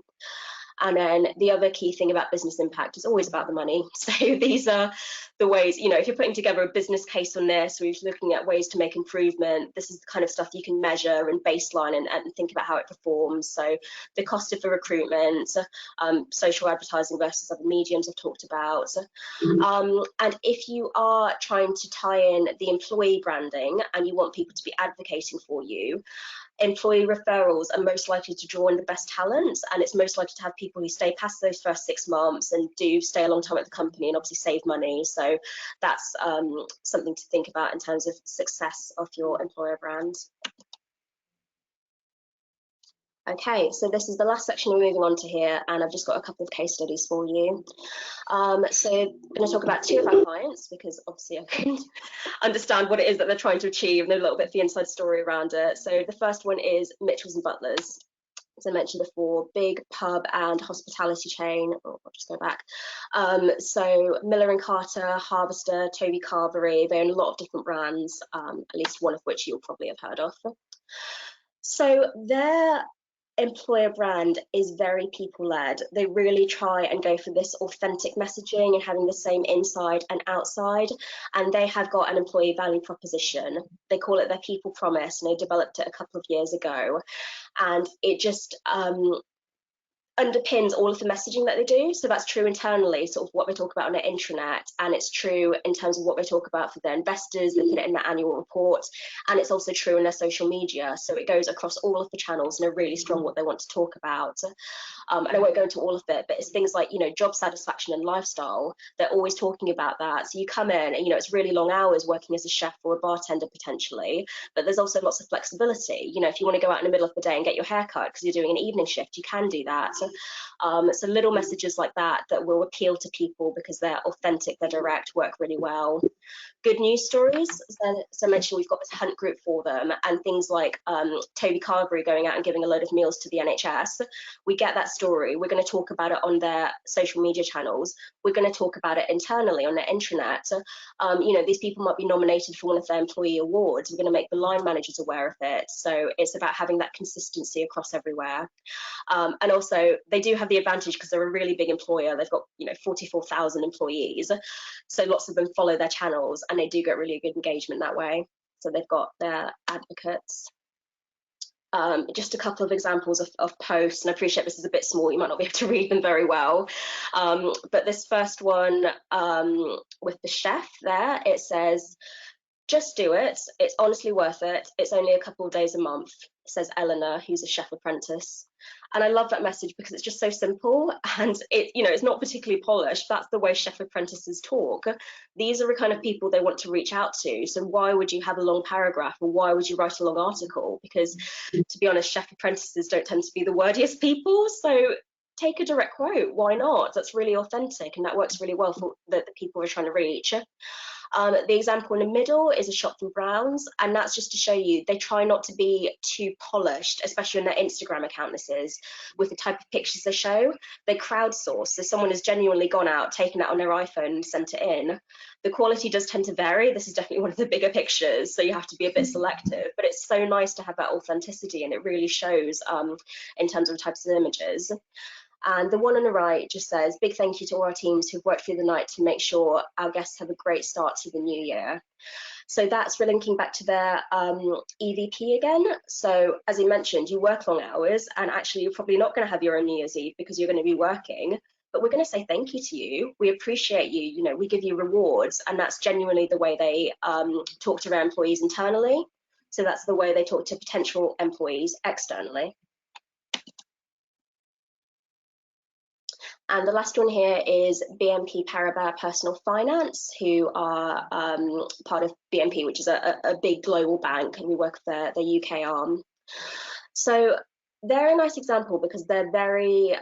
And then the other key thing about business impact is always about the money. So these are the ways, if you're putting together a business case on this, or you're looking at ways to make improvement, this is the kind of stuff you can measure and baseline and think about how it performs. So the cost of the recruitment, social advertising versus other mediums I've talked about. And if you are trying to tie in the employee branding and you want people to be advocating for you, employee referrals are most likely to draw in the best talents, and it's most likely to have people who stay past those first 6 months and do stay a long time at the company and obviously save money. So that's something to think about in terms of success of your employer brand. Okay, so this is the last section we're moving on to here, and I've just got a couple of case studies for you. So I'm going to talk about 2 of our clients because obviously I can understand what it is that they're trying to achieve and a little bit of the inside story around it. So the first one is Mitchells and Butlers. As I mentioned before, big pub and hospitality chain. Oh, I'll just go back. So Miller and Carter, Harvester, Toby Carvery, they own a lot of different brands, at least one of which you'll probably have heard of. So their employer brand is very people-led. They really try and go for this authentic messaging and having the same inside and outside, and they have got an employee value proposition. They call it their people promise, and they developed it a couple of years ago, and it just underpins all of the messaging that they do. So that's true internally, sort of what they talk about on their intranet, and it's true in terms of what they talk about for their investors. They put it in their annual report, and it's also true in their social media. So it goes across all of the channels and they're really strong what they want to talk about. And I won't go into all of it, but it's things like, job satisfaction and lifestyle. They're always talking about that. So you come in and, it's really long hours working as a chef or a bartender potentially, but there's also lots of flexibility. If you want to go out in the middle of the day and get your hair cut because you're doing an evening shift, you can do that. So little messages like that will appeal to people because they're authentic, they're direct, work really well. Good news stories, so I mentioned we've got this hunt group for them, and things like Toby Carberry going out and giving a load of meals to the NHS. We get that story, we're going to talk about it on their social media channels, we're going to talk about it internally on their intranet. You know, these people might be nominated for one of their employee awards, we're going to make the line managers aware of it. So it's about having that consistency across everywhere. And also they do have the advantage because they're a really big employer. They've got, you know, 44,000 employees, so lots of them follow their channels and they do get really good engagement that way. So they've got their advocates. Just a couple of examples of posts, and I appreciate this is a bit small, you might not be able to read them very well, but this first one with the chef there, it says, "Just do it, it's honestly worth it, it's only a couple of days a month," says Eleanor, who's a chef apprentice. And I love that message because it's just so simple, and it, you know, it's not particularly polished. That's the way chef apprentices talk. These are the kind of people they want to reach out to. So why would you have a long paragraph, or why would you write a long article? Because to be honest, chef apprentices don't tend to be the wordiest people. So take a direct quote, why not? That's really authentic and that works really well for the people we're trying to reach. The example in the middle is a shop from Browns, and that's just to show you they try not to be too polished, especially on their Instagram account. This is with the type of pictures they show. They crowdsource, so someone has genuinely gone out, taken it on their iPhone and sent it in. The quality does tend to vary. This is definitely one of the bigger pictures, so you have to be a bit selective, but it's so nice to have that authenticity, and it really shows in terms of types of images. And the one on the right just says, "Big thank you to all our teams who've worked through the night to make sure our guests have a great start to the new year." So that's linking back to their EVP again. So as you mentioned, you work long hours, and actually you're probably not going to have your own New Year's Eve because you're going to be working, but we're going to say thank you to you. We appreciate you. You know, we give you rewards, and that's genuinely the way they talk to their employees internally. So that's the way they talk to potential employees externally. And the last one here is BNP Paribas Personal Finance, who are part of BNP, which is a big global bank, and we work with their UK arm. So they're a nice example because they're very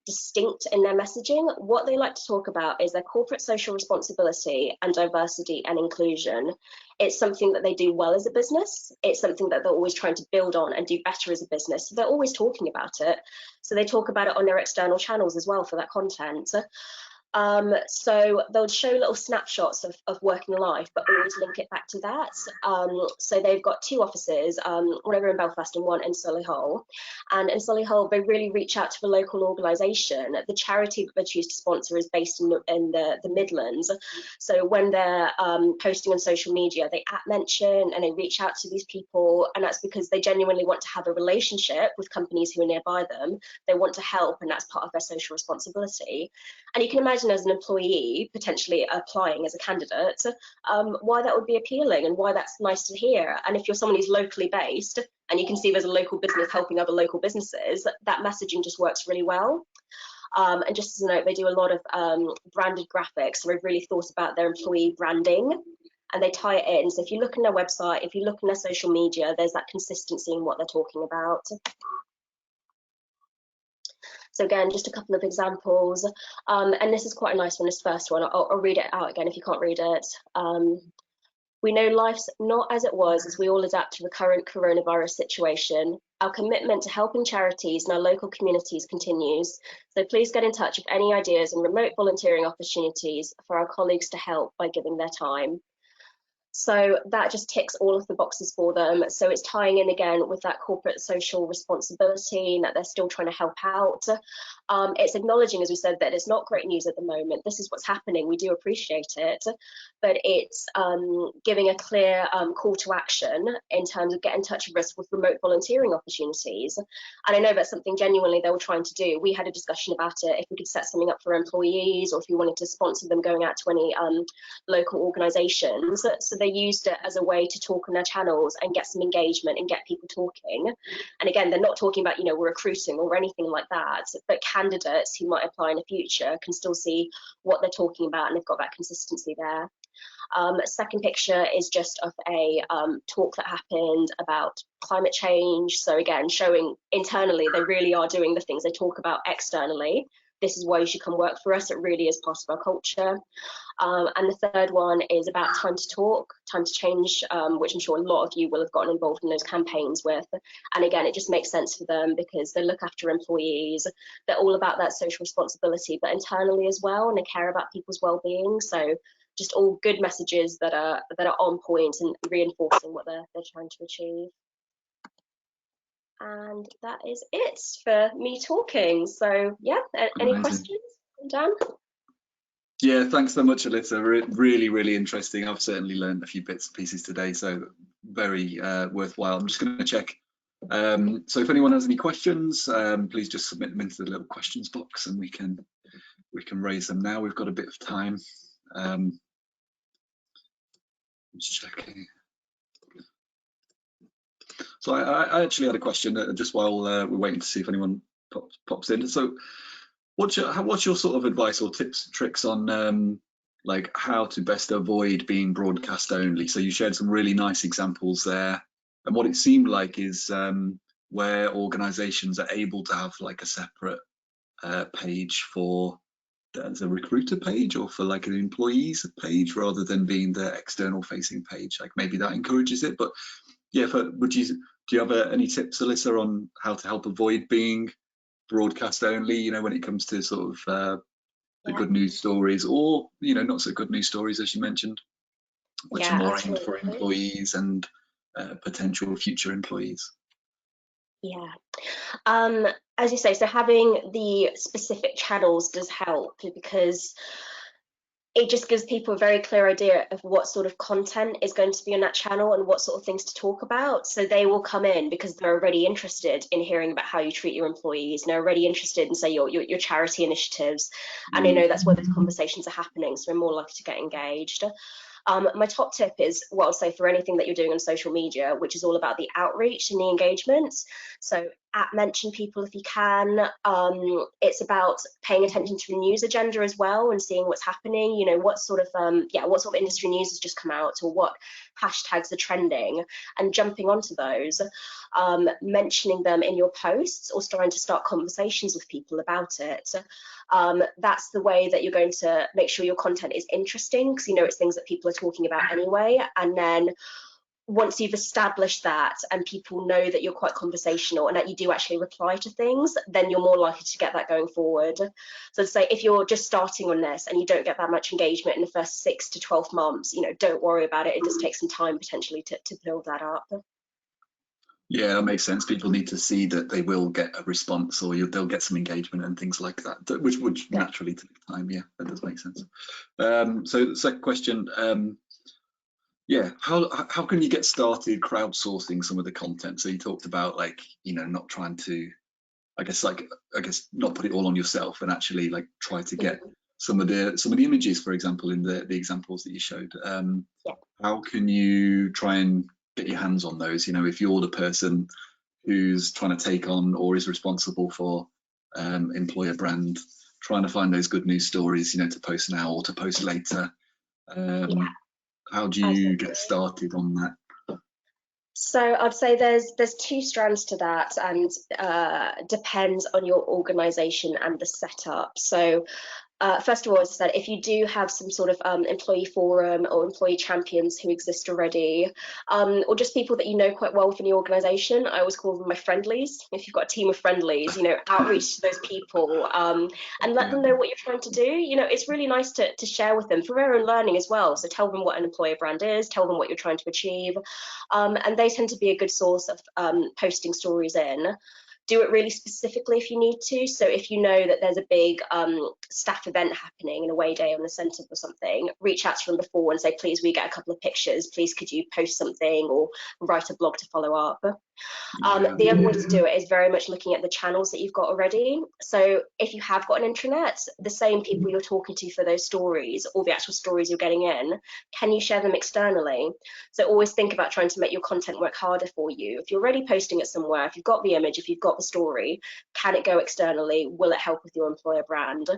distinct in their messaging. What they like to talk about is their corporate social responsibility and diversity and inclusion. It's something that they do well as a business. It's something that they're always trying to build on and do better as a business. So they're always talking about it. So they talk about it on their external channels as well for that content. So they'll show little snapshots of working life, but always link it back to that. So they've got two offices, one over in Belfast and one in Solihull. And in Solihull, they really reach out to the local organisation. The charity that they choose to sponsor is based in the Midlands. So when they're posting on social media, they mention and they reach out to these people, and that's because they genuinely want to have a relationship with companies who are nearby them. They want to help, and that's part of their social responsibility. And you can imagine as an employee potentially applying as a candidate, why that would be appealing and why that's nice to hear. And if you're someone who's locally based and you can see there's a local business helping other local businesses, that messaging just works really well. And just as a note, they do a lot of branded graphics, so they've really thought about their employee branding and they tie it in. So if you look on their website, if you look on their social media, there's that consistency in what they're talking about. So again, just a couple of examples, and this is quite a nice one, this first one. I'll read it out again if you can't read it. "We know life's not as it was as we all adapt to the current coronavirus situation. Our commitment to helping charities in our local communities continues. So please get in touch with any ideas and remote volunteering opportunities for our colleagues to help by giving their time." So that just ticks all of the boxes for them. So it's tying in again with that corporate social responsibility and that they're still trying to help out. It's acknowledging, as we said, that it's not great news at the moment. This is what's happening. We do appreciate it, but it's giving a clear call to action in terms of get in touch with us with remote volunteering opportunities. And I know that's something genuinely they were trying to do. We had a discussion about it, if we could set something up for employees or if we wanted to sponsor them going out to any local organisations. So they used it as a way to talk on their channels and get some engagement and get people talking. And again, they're not talking about, you know, we're recruiting or anything like that, but candidates who might apply in the future can still see what they're talking about and they've got that consistency there. Second picture is just of a talk that happened about climate change. So again, showing internally they really are doing the things they talk about externally. This is why you should come work for us. It really is part of our culture. And the third one is about time to talk, time to change, which I'm sure a lot of you will have gotten involved in those campaigns with. And again, it just makes sense for them because they look after employees. They're all about that social responsibility, but internally as well, and they care about people's well-being. So just all good messages that are on point and reinforcing what they're trying to achieve. And that is it for me talking. So yeah, any Amazing. questions, Dan? Yeah, thanks so much, Alyssa. Really, really interesting. I've certainly learned a few bits and pieces today, so very worthwhile. I'm just going to check. So if anyone has any questions, please just submit them into the little questions box, and we can raise them now. We've got a bit of time. Just checking. So I actually had a question just while we're waiting to see if anyone pops in. So what's your sort of advice or tips and tricks on like how to best avoid being broadcast only? So you shared some really nice examples there, and what it seemed like is where organizations are able to have like a separate page for as a recruiter page or for like an employees page rather than being the external facing page. Like maybe that encourages it, but yeah, do you have any tips, Alyssa, on how to help avoid being broadcast only, you know, when it comes to sort of the good news stories, or, you know, not so good news stories, as you mentioned, which are more aimed for employees and potential future employees? Yeah. As you say, so having the specific channels does help because it just gives people a very clear idea of what sort of content is going to be on that channel and what sort of things to talk about. So they will come in because they're already interested in hearing about how you treat your employees, and they're already interested in, say, your charity initiatives, and they know that's where those conversations are happening, so they're more likely to get engaged. My top tip is what I'll say for anything that you're doing on social media, which is all about the outreach and the engagement. So mention people if you can. It's about paying attention to the news agenda as well and seeing what's happening. You know, what sort of industry news has just come out, or what hashtags are trending, and jumping onto those, mentioning them in your posts or starting to start conversations with people about it. That's the way that you're going to make sure your content is interesting, because you know it's things that people are talking about anyway. And then once you've established that and people know that you're quite conversational and that you do actually reply to things, then you're more likely to get that going forward. So to say, if you're just starting on this and you don't get that much engagement in the first 6 to 12 months, you know, don't worry about it. It does take some time potentially to build that up. Yeah, that makes sense. People need to see that they will get a response, or they'll get some engagement and things like that, which would naturally take time. Yeah, that does make sense. So the second question, yeah, how can you get started crowdsourcing some of the content? So you talked about, like, you know, not trying to, I guess not put it all on yourself, and actually like try to get some of the images, for example, in the examples that you showed. How can you try and get your hands on those? You know, if you're the person who's trying to take on or is responsible for employer brand, trying to find those good news stories, you know, to post now or to post later. How do you get started on that? So I'd say there's two strands to that, and depends on your organisation and the setup. So first of all, as I said, if you do have some sort of employee forum or employee champions who exist already, or just people that you know quite well within the organisation, I always call them my friendlies. If you've got a team of friendlies, you know, outreach to those people and let them know what you're trying to do. You know, it's really nice to share with them for their own learning as well. So tell them what an employer brand is, tell them what you're trying to achieve, and they tend to be a good source of posting stories in. Do it really specifically if you need to. So if you know that there's a big staff event happening, an away day on the centre or something, reach out to them before and say, please, we get a couple of pictures. Please, could you post something or write a blog to follow up? The other way to do it is very much looking at the channels that you've got already. So if you have got an intranet, the same people you're talking to for those stories, or the actual stories you're getting in, can you share them externally? So always think about trying to make your content work harder for you. If you're already posting it somewhere, if you've got the image, if you've got the story, can it go externally? Will it help with your employer brand?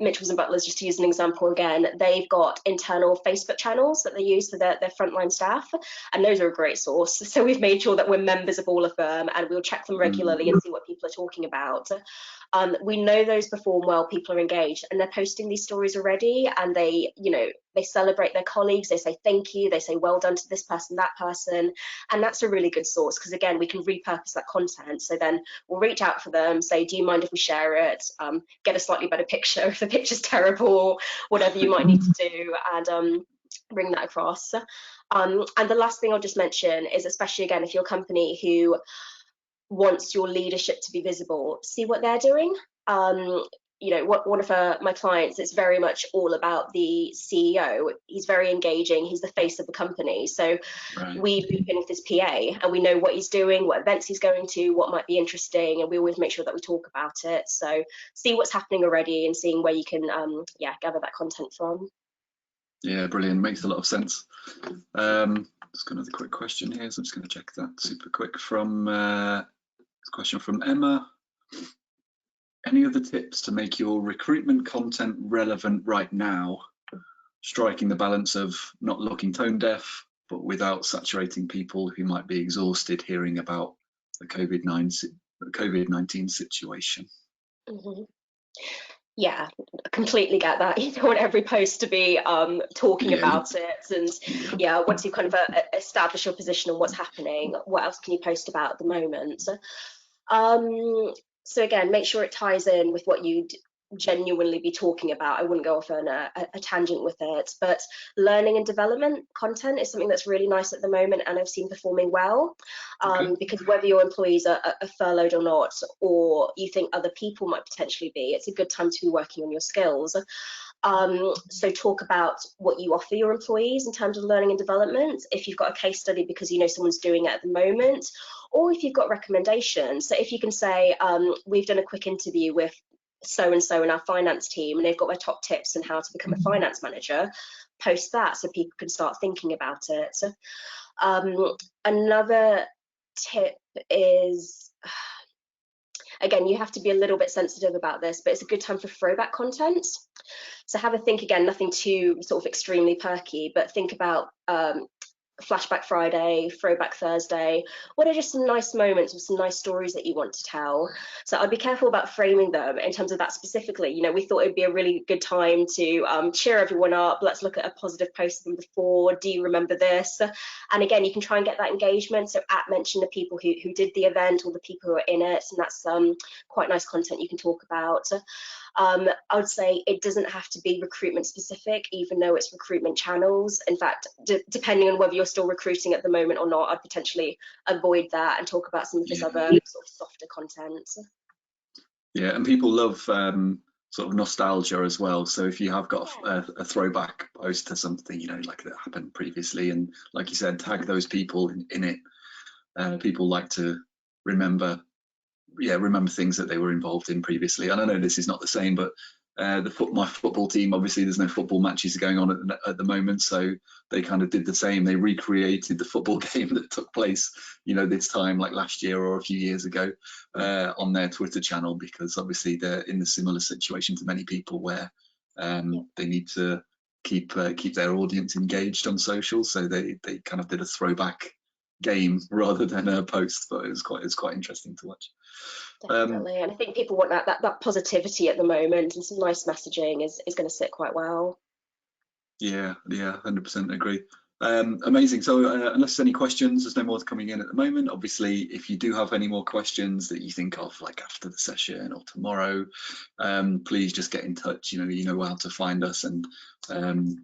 Mitchells and Butlers, just to use an example again, they've got internal Facebook channels that they use for their frontline staff, and those are a great source. So we've made sure that we're members of all of them, and we'll check them regularly and see what people are talking about. We know those perform well, people are engaged, and they're posting these stories already, and they, they celebrate their colleagues, they say thank you, they say well done to this person, that person, and that's a really good source, because again, we can repurpose that content. So then we'll reach out for them, say, do you mind if we share it? Get a slightly better picture if the picture's terrible, whatever you might need to do, and bring that across. And the last thing I'll just mention is, especially again, if you're a company who wants your leadership to be visible, see what they're doing. One of my clients, it's very much all about the CEO. He's very engaging, he's the face of the company, so we loop in with his PA and we know what he's doing, what events he's going to, what might be interesting, and we always make sure that we talk about it. So see what's happening already and seeing where you can gather that content from. Yeah, brilliant, makes a lot of sense. Just got another quick question here, so I'm just going to check that super quick. From a question from Emma: any other tips to make your recruitment content relevant right now, striking the balance of not looking tone deaf but without saturating people who might be exhausted hearing about the COVID-19 situation? Yeah, completely get that. You don't want every post to be talking about it, and once you kind of establish your position on what's happening, what else can you post about at the moment? So again, make sure it ties in with what you'd genuinely be talking about. I wouldn't go off on a tangent with it, but learning and development content is something that's really nice at the moment, and I've seen performing well, because whether your employees are furloughed or not, or you think other people might potentially be, it's a good time to be working on your skills. So talk about what you offer your employees in terms of learning and development. If you've got a case study because you know someone's doing it at the moment, or if you've got recommendations. So if you can say, we've done a quick interview with so-and-so in our finance team, and they've got their top tips on how to become a finance manager, post that so people can start thinking about it. Another tip is, again, you have to be a little bit sensitive about this, but it's a good time for throwback content. So have a think, again, nothing too sort of extremely perky, but think about Flashback Friday, Throwback Thursday. What are just some nice moments with some nice stories that you want to tell? So I'd be careful about framing them in terms of that specifically. We thought it'd be a really good time to cheer everyone up. Let's look at a positive post from before. Do you remember this? And again, you can try and get that engagement. So mention the people who did the event, or the people who are in it, and that's quite nice content you can talk about. I would say it doesn't have to be recruitment specific, even though it's recruitment channels. In fact, depending on whether you're still recruiting at the moment or not, I'd potentially avoid that and talk about some of this other sort of softer content. Yeah, and people love sort of nostalgia as well. So if you have got a throwback post to something, like that happened previously, and like you said, tag those people in it. People like to remember things that they were involved in previously. And I know this is not the same, but my football team, obviously there's no football matches going on at the moment, so they kind of did the same. They recreated the football game that took place this time, like last year or a few years ago, on their Twitter channel, because obviously they're in a similar situation to many people where they need to keep their audience engaged on social, so they kind of did a throwback game rather than a post, but it's quite interesting to watch. Definitely, and I think people want that positivity at the moment, and some nice messaging is going to sit quite well. Yeah, 100% agree. Amazing. So unless there's any questions, there's no more coming in at the moment. Obviously, if you do have any more questions that you think of, like after the session or tomorrow, please just get in touch. You know how to find us, and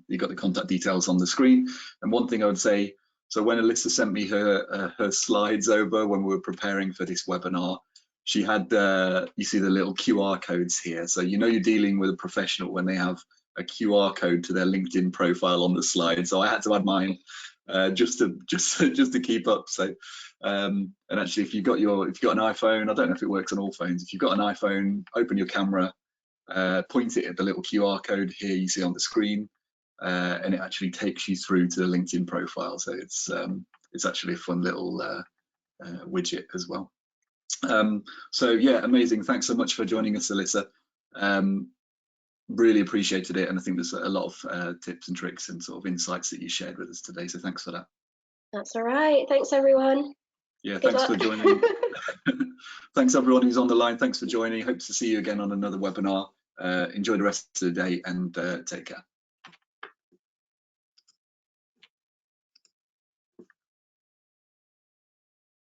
you've got the contact details on the screen. And one thing I would say, so when Alyssa sent me her slides over when we were preparing for this webinar, she had you see the little QR codes here. So you're dealing with a professional when they have a QR code to their LinkedIn profile on the slide. So I had to add mine just to keep up. So and actually, if you've got an iPhone, I don't know if it works on all phones. If you've got an iPhone, open your camera, point it at the little QR code here you see on the screen, and it actually takes you through to the LinkedIn profile. So it's actually a fun little widget as well. So yeah, amazing. Thanks so much for joining us, Alyssa. Really appreciated it, and I think there's a lot of tips and tricks and sort of insights that you shared with us today, so thanks for that. That's all right. Thanks, everyone. Yeah, Good thanks luck. for joining. Thanks everyone who's on the line. Thanks for joining. Hope to see you again on another webinar. Enjoy the rest of the day, and take care.